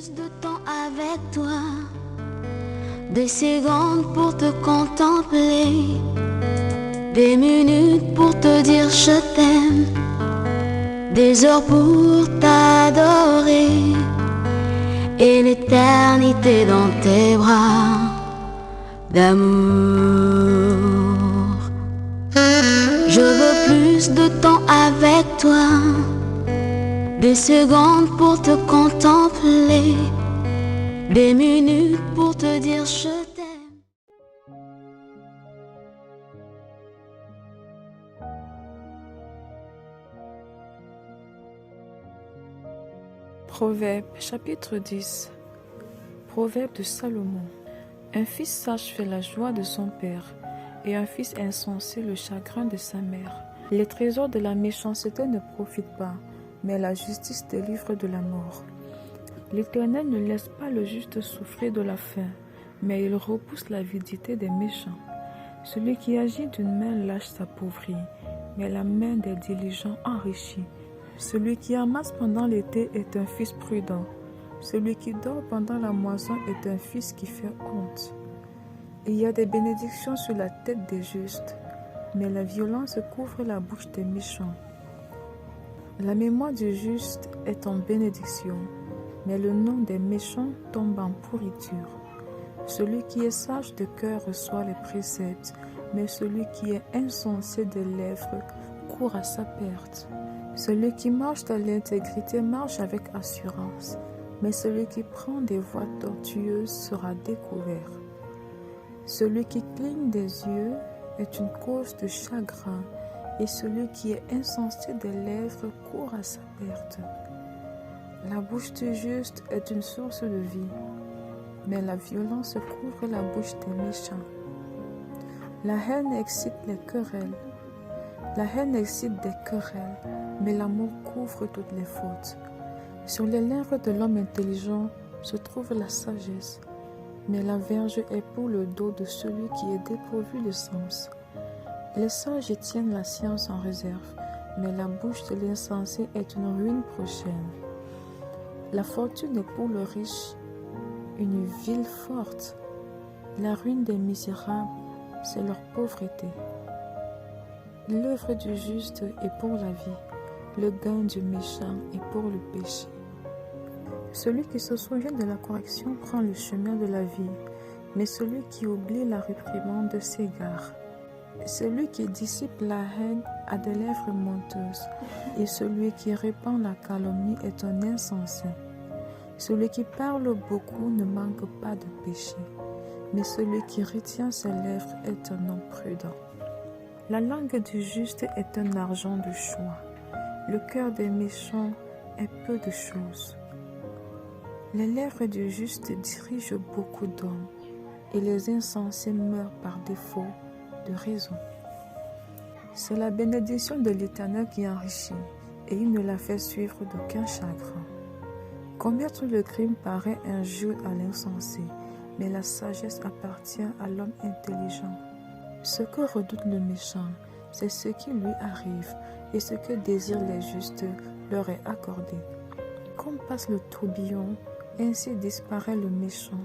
plus de temps avec toi, des secondes pour te contempler, des minutes pour te dire je t'aime, des heures pour t'adorer, et l'éternité dans tes bras d'amour. Je veux plus de temps avec toi, des secondes pour te contempler, des minutes pour te dire je t'aime. Proverbe chapitre 10. Proverbe de Salomon. Un fils sage fait la joie de son père, et un fils insensé le chagrin de sa mère. Les trésors de la méchanceté ne profitent pas, mais la justice délivre de la mort. L'Éternel ne laisse pas le juste souffrir de la faim, mais il repousse l'avidité des méchants. Celui qui agit d'une main lâche s'appauvrit, mais la main des diligents enrichit. Celui qui amasse pendant l'été est un fils prudent. Celui qui dort pendant la moisson est un fils qui fait honte. Il y a des bénédictions sur la tête des justes, mais la violence couvre la bouche des méchants. La mémoire du juste est en bénédiction, mais le nom des méchants tombe en pourriture. Celui qui est sage de cœur reçoit les préceptes, mais celui qui est insensé des lèvres court à sa perte. Celui qui marche dans l'intégrité marche avec assurance, mais celui qui prend des voies tortueuses sera découvert. Celui qui cligne des yeux est une cause de chagrin, et celui qui est insensé des lèvres court à sa perte. La bouche du juste est une source de vie, mais la violence couvre la bouche des méchants. La haine excite les querelles. La haine excite des querelles, mais l'amour couvre toutes les fautes. Sur les lèvres de l'homme intelligent se trouve la sagesse, mais la verge est pour le dos de celui qui est dépourvu de sens. Les sages tiennent la science en réserve, mais la bouche de l'insensé est une ruine prochaine. La fortune est pour le riche une ville forte. La ruine des misérables, c'est leur pauvreté. L'œuvre du juste est pour la vie, le gain du méchant est pour le péché. Celui qui se souvient de la correction prend le chemin de la vie, mais celui qui oublie la réprimande s'égare. Celui qui dissipe la haine a des lèvres menteuses, et celui qui répand la calomnie est un insensé. Celui qui parle beaucoup ne manque pas de péché, mais celui qui retient ses lèvres est un homme prudent. La langue du juste est un argent de choix. Le cœur des méchants est peu de choses. Les lèvres du juste dirigent beaucoup d'hommes, et les insensés meurent par défaut de raison. C'est la bénédiction de l'Éternel qui enrichit, et il ne la fait suivre d'aucun chagrin. Commettre le crime paraît injure à l'insensé, mais la sagesse appartient à l'homme intelligent. Ce que redoute le méchant, c'est ce qui lui arrive, et ce que désirent les justes leur est accordé. Comme passe le tourbillon, ainsi disparaît le méchant,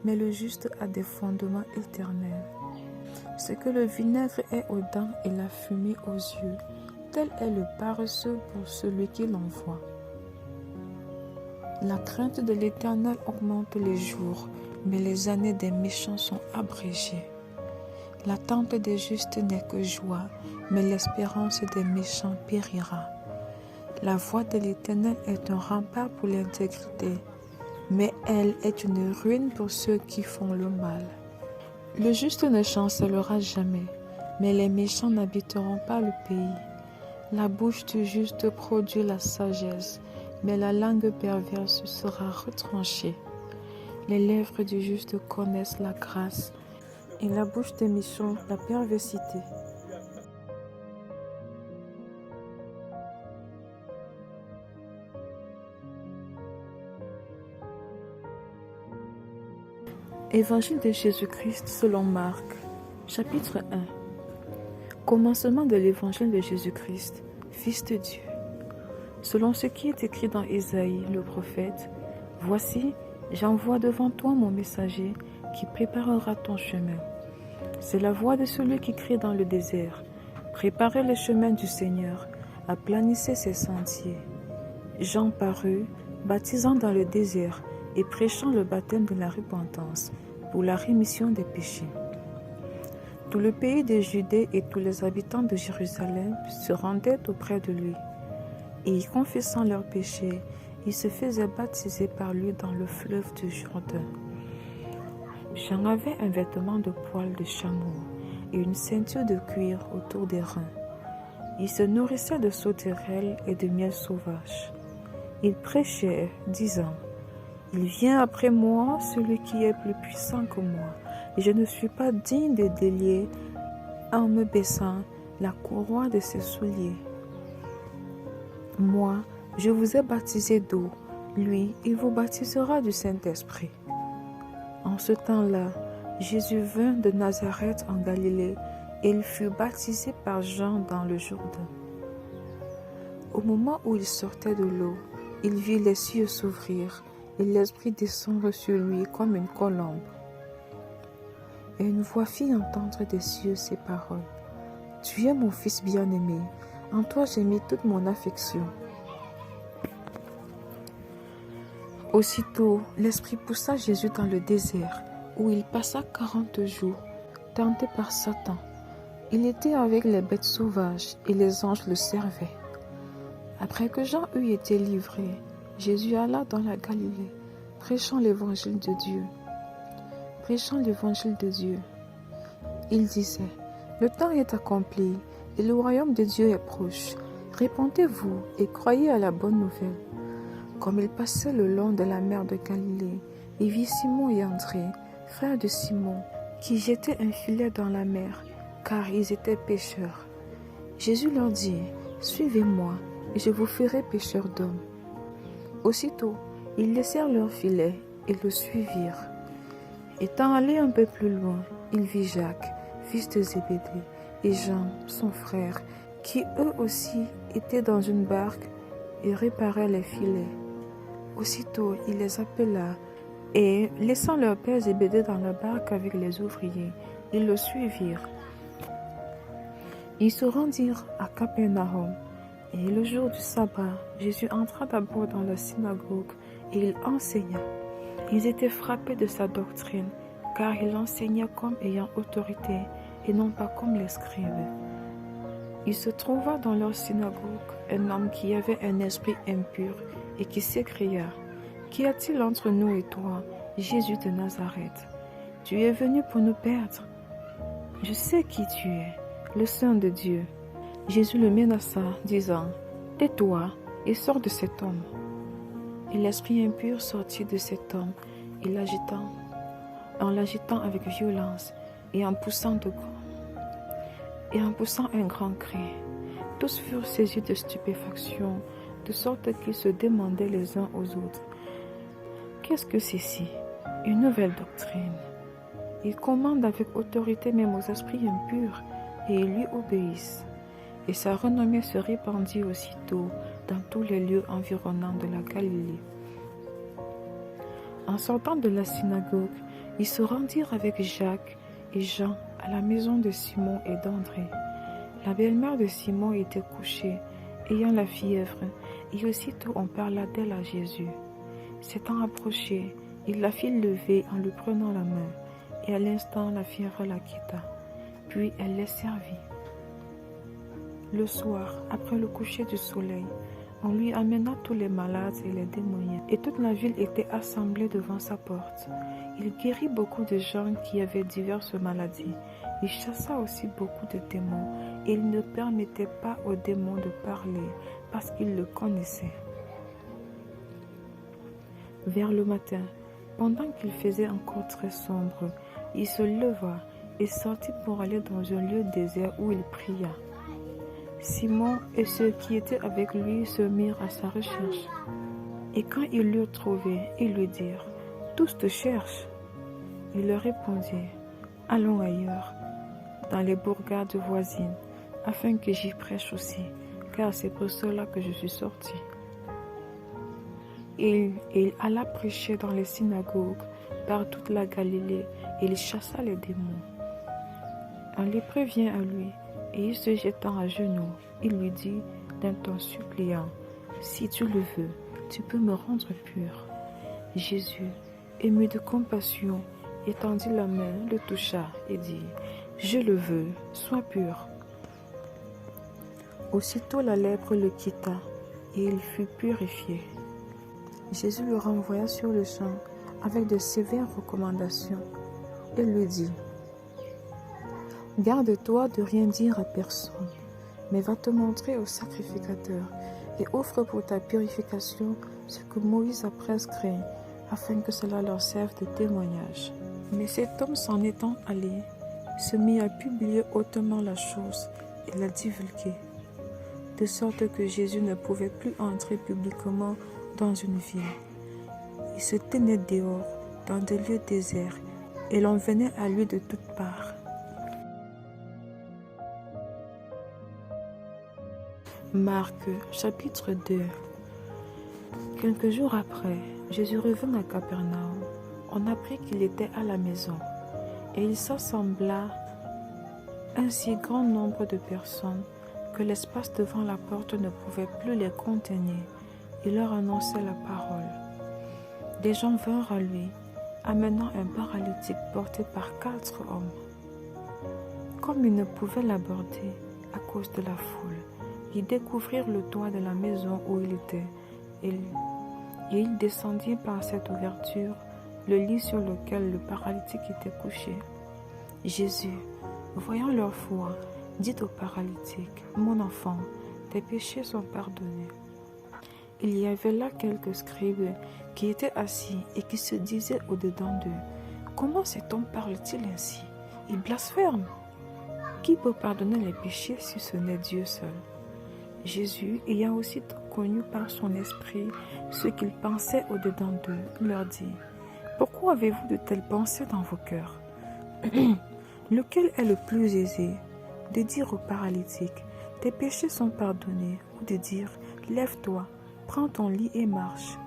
mais le juste a des fondements éternels. Ce que le vinaigre est aux dents et la fumée aux yeux, tel est le paresseux pour celui qui l'envoie. La crainte de l'Éternel augmente les jours, mais les années des méchants sont abrégées. L'attente des justes n'est que joie, mais l'espérance des méchants périra. La voix de l'Éternel est un rempart pour l'intégrité, mais elle est une ruine pour ceux qui font le mal. Le juste ne chancellera jamais, mais les méchants n'habiteront pas le pays. La bouche du juste produit la sagesse, mais la langue perverse sera retranchée. Les lèvres du juste connaissent la grâce, et la bouche des méchants la perversité. Évangile de Jésus-Christ selon Marc, chapitre 1. Commencement de l'évangile de Jésus-Christ, Fils de Dieu. Selon ce qui est écrit dans Ésaïe, le prophète, « Voici, J'envoie devant toi mon messager qui préparera ton chemin. C'est la voix de celui qui crie dans le désert. Préparez le chemin du Seigneur, aplanissez ses sentiers. Jean parut, baptisant dans le désert et prêchant le baptême de la repentance pour la rémission des péchés. Tout le pays de Judée et tous les habitants de Jérusalem se rendaient auprès de lui. Et y confessant leurs péchés, ils se faisaient baptiser par lui dans le fleuve du Jourdain. Jean avait un vêtement de poil de chameau et une ceinture de cuir autour des reins. Il se nourrissait de sauterelles et de miel sauvage. Il prêchait, disant, « Il vient après moi celui qui est plus puissant que moi, et je ne suis pas digne de délier, en me baissant, la courroie de ses souliers. Moi, je vous ai baptisé d'eau, lui, il vous baptisera du Saint-Esprit. » En ce temps-là, Jésus vint de Nazareth en Galilée, et il fut baptisé par Jean dans le Jourdain. Au moment où il sortait de l'eau, il vit les cieux s'ouvrir, et l'Esprit descendre sur lui comme une colombe. Et une voix fit entendre des cieux ces paroles. « Tu es mon Fils bien-aimé, en toi j'ai mis toute mon affection. » Aussitôt, l'Esprit poussa Jésus dans le désert, où il passa 40 jours, tenté par Satan. Il était avec les bêtes sauvages, et les anges le servaient. Après que Jean eut été livré, Jésus alla dans la Galilée, prêchant l'évangile de Dieu. Il disait, « Le temps est accompli, et le royaume de Dieu est proche. Répentez-vous et croyez à la bonne nouvelle. » Comme il passait le long de la mer de Galilée, il vit Simon et André, frères de Simon, qui jetaient un filet dans la mer, car ils étaient pêcheurs. Jésus leur dit, « Suivez-moi, et je vous ferai pêcheurs d'hommes. » Aussitôt, ils laissèrent leur filet et le suivirent. Étant allé un peu plus loin, il vit Jacques, fils de Zébédée, et Jean, son frère, qui eux aussi étaient dans une barque et réparaient les filets. Aussitôt, il les appela, et, laissant leur père Zébédée dans la barque avec les ouvriers, ils le suivirent. Ils se rendirent à Capernaum, et le jour du sabbat, Jésus entra d'abord dans la synagogue, et il enseigna. Ils étaient frappés de sa doctrine, car il enseignait comme ayant autorité, et non pas comme les scribes. Il se trouva dans leur synagogue un homme qui avait un esprit impur, et qui s'écria, « Qu'y a-t-il entre nous et toi, Jésus de Nazareth? Tu es venu pour nous perdre. Je sais qui tu es, le Saint de Dieu. » Jésus le menaça, disant, « Tais-toi et sors de cet homme. » Et l'esprit impur sortit de cet homme, et en l'agitant avec violence, et en poussant un grand cri. Tous furent saisis de stupéfaction, de sorte qu'ils se demandaient les uns aux autres, « Qu'est-ce que ceci? Une nouvelle doctrine. Il commande avec autorité même aux esprits impurs, et ils lui obéissent. » Et sa renommée se répandit aussitôt dans tous les lieux environnants de la Galilée. En sortant de la synagogue, ils se rendirent avec Jacques et Jean à la maison de Simon et d'André. La belle-mère de Simon était couchée, ayant la fièvre, et aussitôt on parla d'elle à Jésus. S'étant approché, il la fit lever en lui prenant la main, et à l'instant la fièvre la quitta. Puis elle les servit. Le soir, après le coucher du soleil, on lui amena tous les malades et les démoniaques, et toute la ville était assemblée devant sa porte. Il guérit beaucoup de gens qui avaient diverses maladies. Il chassa aussi beaucoup de démons, et il ne permettait pas aux démons de parler, parce qu'il le connaissait. Vers le matin, pendant qu'il faisait encore très sombre, il se leva et sortit pour aller dans un lieu désert où il pria. Simon et ceux qui étaient avec lui se mirent à sa recherche. Et quand ils l'eurent trouvé, ils lui dirent, « Tous te cherchent. » Il leur répondit, « Allons ailleurs, dans les bourgades voisines, afin que j'y prêche aussi, car c'est pour cela que je suis sorti. » Et il alla prêcher dans les synagogues par toute la Galilée, et il chassa les démons. Un lépreux vient à lui, et il se jetant à genoux, il lui dit d'un ton suppliant, « Si tu le veux, tu peux me rendre pur. » Jésus, ému de compassion, étendit la main, le toucha et dit, « Je le veux, sois pur. » Aussitôt la lèpre le quitta, et il fut purifié. Jésus le renvoya sur le champ avec de sévères recommandations. Il lui dit, « Garde-toi de rien dire à personne, mais va te montrer au sacrificateur et offre pour ta purification ce que Moïse a prescrit, afin que cela leur serve de témoignage. » Mais cet homme s'en étant allé, se mit à publier hautement la chose et la divulguer, de sorte que Jésus ne pouvait plus entrer publiquement dans une ville. Il se tenait dehors, dans des lieux déserts, et l'on venait à lui de toutes parts. Marc, chapitre 2. Quelques jours après, Jésus revint à Capernaum. On apprit qu'il était à la maison, et il s'assembla un si grand nombre de personnes que l'espace devant la porte ne pouvait plus les contenir. Il leur annonçait la parole. Des gens vinrent à lui, amenant un paralytique porté par 4 hommes. Comme ils ne pouvaient l'aborder à cause de la foule, ils découvrirent le toit de la maison où il était, et ils descendirent par cette ouverture le lit sur lequel le paralytique était couché. Jésus, voyant leur foi, dit au paralytique, « Mon enfant, tes péchés sont pardonnés. » Il y avait là quelques scribes qui étaient assis et qui se disaient au-dedans d'eux, « Comment cet homme parle-t-il ainsi? Il blasphème. Qui peut pardonner les péchés si ce n'est Dieu seul? » Jésus, ayant aussitôt connu par son esprit ce qu'ils pensaient au-dedans d'eux, leur dit, « Pourquoi avez-vous de telles pensées dans vos cœurs? Lequel est le plus aisé, de dire au paralytique, tes péchés sont pardonnés, ou de dire, lève-toi, prends ton lit et marche.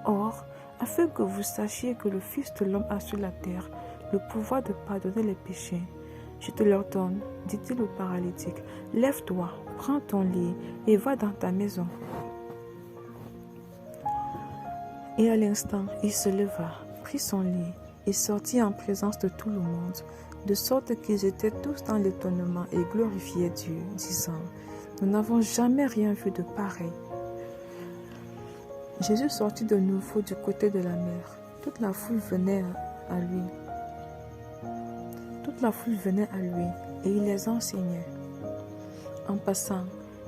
Or, afin que vous sachiez que le Fils de l'homme a sur la terre le pouvoir de pardonner les péchés, je te l'ordonne, dit-il au paralytique, lève-toi, prends ton lit et va dans ta maison. Et à l'instant, il se leva, prit son lit et sortit en présence de tout le monde, de sorte qu'ils étaient tous dans l'étonnement et glorifiaient Dieu, disant, « Nous n'avons jamais rien vu de pareil. » Jésus sortit de nouveau du côté de la mer. Toute la foule venait à lui. Et il les enseignait. En passant,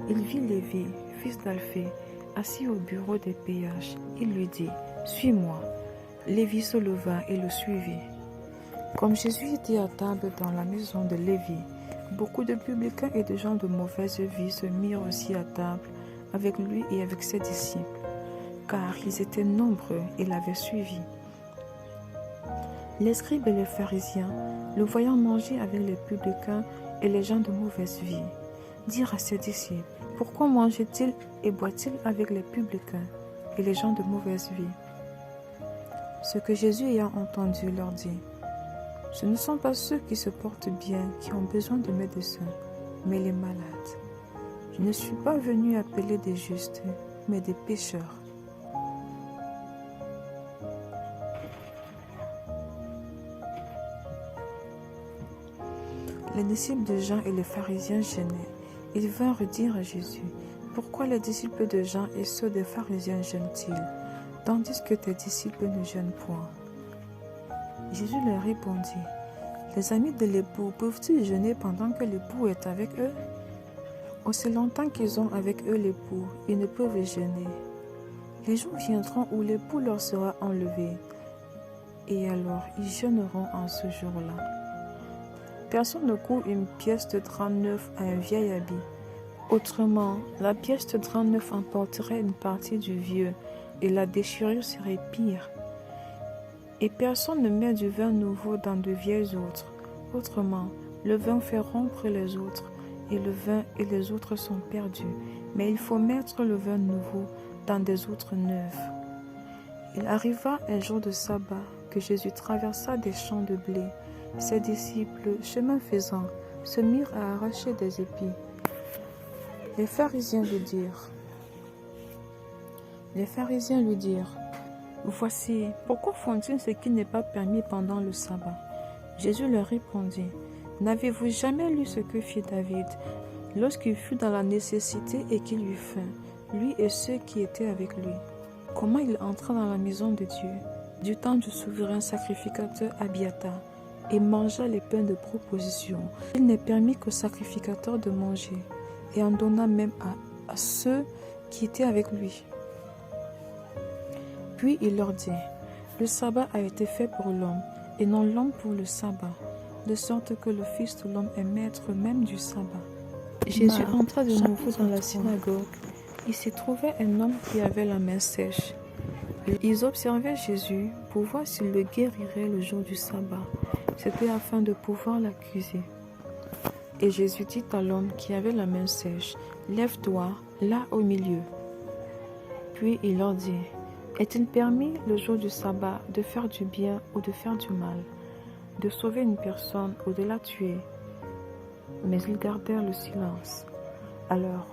il vit Lévi, fils d'Alphée, assis au bureau des péages. Il lui dit, « Suis-moi. » Lévi se leva et le suivit. Comme Jésus était à table dans la maison de Lévi, beaucoup de publicains et de gens de mauvaise vie se mirent aussi à table avec lui et avec ses disciples, car ils étaient nombreux et l'avaient suivi. Les scribes et les pharisiens, le voyant manger avec les publicains et les gens de mauvaise vie, dirent à ses disciples, « Pourquoi mange-t-il et boit-il avec les publicains et les gens de mauvaise vie ?» Ce que Jésus ayant entendu leur dit, « Ce ne sont pas ceux qui se portent bien qui ont besoin de médecins, mais les malades. Je ne suis pas venu appeler des justes, mais des pécheurs. » Les disciples de Jean et les pharisiens gênaient. Ils vinrent dire à Jésus, « Pourquoi les disciples de Jean et ceux des pharisiens gênent-ils, tandis que tes disciples ne gênent point ?» Jésus leur répondit, « Les amis de l'époux peuvent-ils jeûner pendant que l'époux est avec eux? Aussi longtemps qu'ils ont avec eux l'époux, ils ne peuvent jeûner. Les jours viendront où l'époux leur sera enlevé, et alors ils jeûneront en ce jour-là. Personne ne coud une pièce de 39 à un vieil habit. Autrement, la pièce de 39 emporterait une partie du vieux, et la déchirure serait pire. Et personne ne met du vin nouveau dans de vieilles outres. Autrement, le vin fait rompre les outres, et le vin et les outres sont perdus. Mais il faut mettre le vin nouveau dans des outres neuves. Il arriva un jour de sabbat que Jésus traversa des champs de blé. Ses disciples, chemin faisant, se mirent à arracher des épis. Les pharisiens lui dirent, voici, pourquoi font-ils ce qui n'est pas permis pendant le sabbat? Jésus leur répondit, n'avez-vous jamais lu ce que fit David lorsqu'il fut dans la nécessité et qu'il eut faim, lui et ceux qui étaient avec lui? Comment il entra dans la maison de Dieu, du temps du souverain sacrificateur Abiathar, et mangea les pains de proposition. Il n'est permis qu'au sacrificateur de manger, et en donna même à ceux qui étaient avec lui. Puis il leur dit, le sabbat a été fait pour l'homme, et non l'homme pour le sabbat, de sorte que le Fils de l'homme est maître même du sabbat. Jésus entra de nouveau dans la synagogue. Il s'y trouvait un homme qui avait la main sèche. Ils observaient Jésus pour voir s'il le guérirait le jour du sabbat. C'était afin de pouvoir l'accuser. Et Jésus dit à l'homme qui avait la main sèche, « Lève-toi, là au milieu. » Puis il leur dit, « Est-il permis le jour du sabbat de faire du bien ou de faire du mal, de sauver une personne ou de la tuer ?» Mais ils gardèrent le silence. Alors,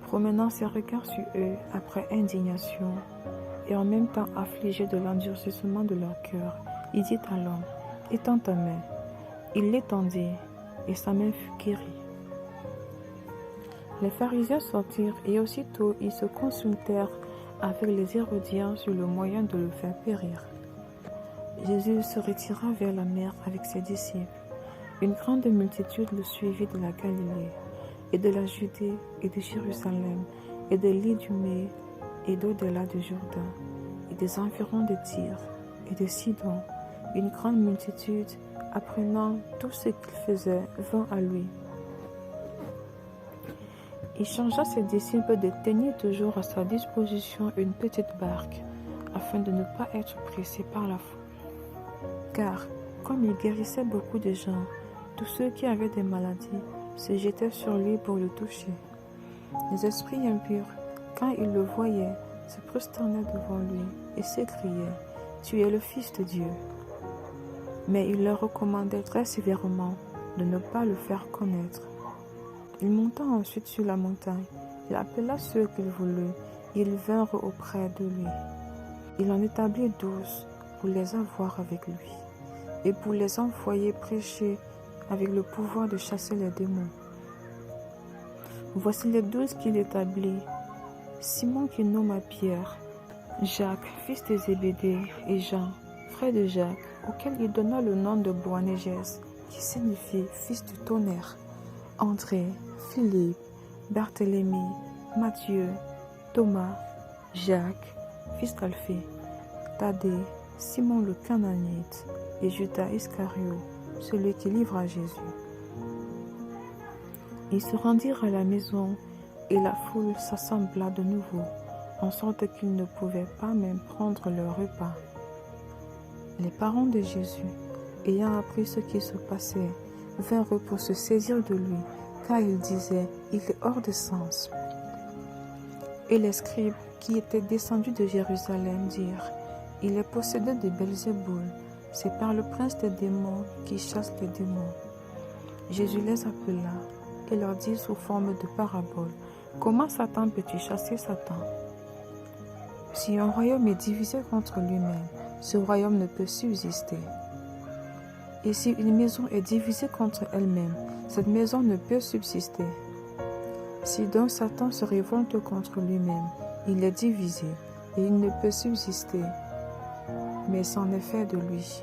promenant ses regards sur eux après indignation, et en même temps affligé de l'endurcissement de leur cœur, il dit à l'homme, « Étends ta main. » Il l'étendit, et sa main fut guérie. Les pharisiens sortirent, et aussitôt ils se consultèrent avec les Hérodiens sur le moyen de le faire périr. Jésus se retira vers la mer avec ses disciples. Une grande multitude le suivit de la Galilée, et de la Judée, et de Jérusalem, et de l'Idumée, et d'au-delà du Jourdain, et des environs de Tyr, et de Sidon. Une grande multitude, apprenant tout ce qu'il faisait, vint à lui. Il chargea ses disciples de tenir toujours à sa disposition une petite barque, afin de ne pas être pressés par la foule. Car, comme il guérissait beaucoup de gens, tous ceux qui avaient des maladies se jetaient sur lui pour le toucher. Les esprits impurs, quand ils le voyaient, se prosternaient devant lui et s'écriaient, « Tu es le Fils de Dieu. » Mais il leur recommandait très sévèrement de ne pas le faire connaître. Il monta ensuite sur la montagne. Il appela ceux qu'il voulut. Ils vinrent auprès de lui. Il en établit 12 pour les avoir avec lui et pour les envoyer prêcher avec le pouvoir de chasser les démons. Voici les 12 qu'il établit. Simon qu'il nomma Pierre, Jacques, fils de Zébédée, et Jean, frère de Jacques, auquel il donna le nom de Boanerges, qui signifie fils du tonnerre, André, Philippe, Barthélemy, Matthieu, Thomas, Jacques, fils d'Alphée, Thaddée, Simon le Canaanite, et Judas Iscario, celui qui livra Jésus. Ils se rendirent à la maison, et la foule s'assembla de nouveau, en sorte qu'ils ne pouvaient pas même prendre leur repas. Les parents de Jésus, ayant appris ce qui se passait, vinrent pour se saisir de lui, car ils disaient, il est hors de sens. Et les scribes qui étaient descendus de Jérusalem dirent, il est possédé de Belzéboul, c'est par le prince des démons qui chasse les démons. Jésus les appela et leur dit sous forme de parabole, comment Satan peut-il chasser Satan? Si un royaume est divisé contre lui-même, ce royaume ne peut subsister. Et si une maison est divisée contre elle-même, cette maison ne peut subsister. Si donc Satan se révolte contre lui-même, il est divisé et il ne peut subsister. Mais c'en est fait de lui.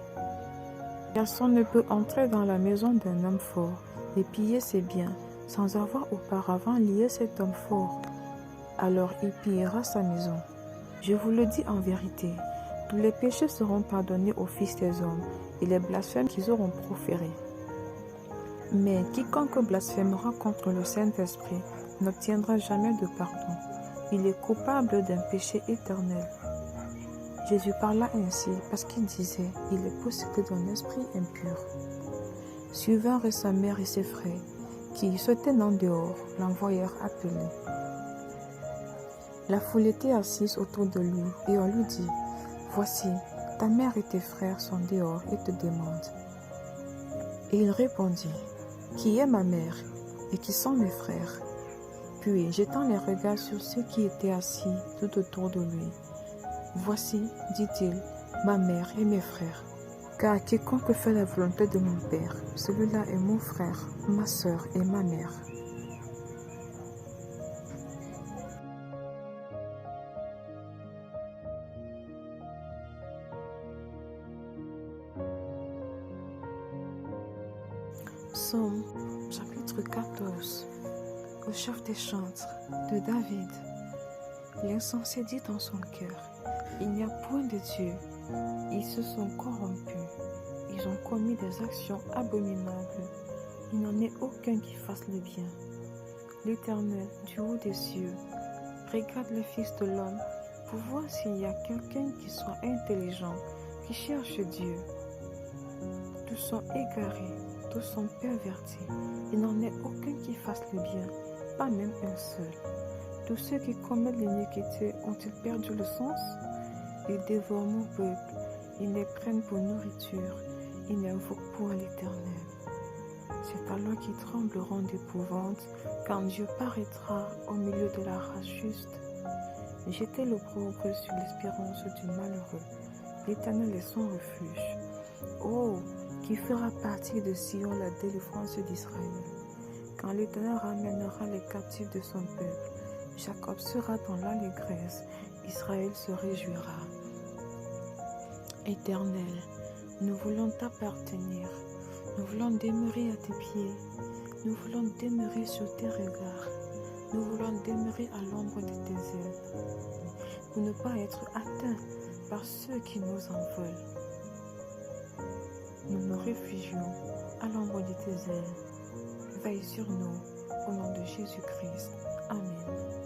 Personne ne peut entrer dans la maison d'un homme fort et piller ses biens sans avoir auparavant lié cet homme fort. Alors il pillera sa maison. Je vous le dis en vérité, tous les péchés seront pardonnés aux fils des hommes et les blasphèmes qu'ils auront proférés. Mais quiconque blasphémera contre le Saint-Esprit n'obtiendra jamais de pardon. Il est coupable d'un péché éternel. Jésus parla ainsi parce qu'il disait, il est possédé d'un esprit impur. Suivant sa mère et ses frères, qui, se tenant dehors, l'envoyèrent appeler. La foule était assise autour de lui, et on lui dit, Voici, ta mère et tes frères sont dehors et te demandent. Et il répondit, qui est ma mère et qui sont mes frères? Puis, jetant les regards sur ceux qui étaient assis tout autour de lui, voici, dit-il, ma mère et mes frères. Car quiconque fait la volonté de mon Père, celui-là est mon frère, ma sœur et ma mère. Psaume chapitre 14. Au chef des chantres de David. L'insensé dit dans son cœur, il n'y a point de Dieu. Ils se sont corrompus. Ils ont commis des actions abominables. Il n'en est aucun qui fasse le bien. L'Éternel, du haut des cieux, regarde le Fils de l'homme pour voir s'il y a quelqu'un qui soit intelligent, qui cherche Dieu. Tous sont égarés, tous sont pervertis. Il n'en est aucun qui fasse le bien, pas même un seul. Tous ceux qui commettent l'iniquité ont-ils perdu le sens? Ils dévorent mon peuple, ils les prennent pour nourriture, ils n'invoquent point l'Éternel. C'est alors qu'ils trembleront d'épouvante quand Dieu paraîtra au milieu de la race juste. Jetez l'opprobre sur l'espérance du malheureux. L'Éternel est son refuge. Oh, qui fera partie de Sion la délivrance d'Israël. Quand l'Éternel ramènera les captifs de son peuple, Jacob sera dans l'allégresse, Israël se réjouira. Éternel, nous voulons t'appartenir, nous voulons demeurer à tes pieds, nous voulons demeurer sur tes regards, nous voulons demeurer à l'ombre de tes ailes, pour ne pas être atteints par ceux qui nous en veulent. Nous nous réfugions à l'ombre de tes ailes. Veille sur nous, au nom de Jésus-Christ. Amen.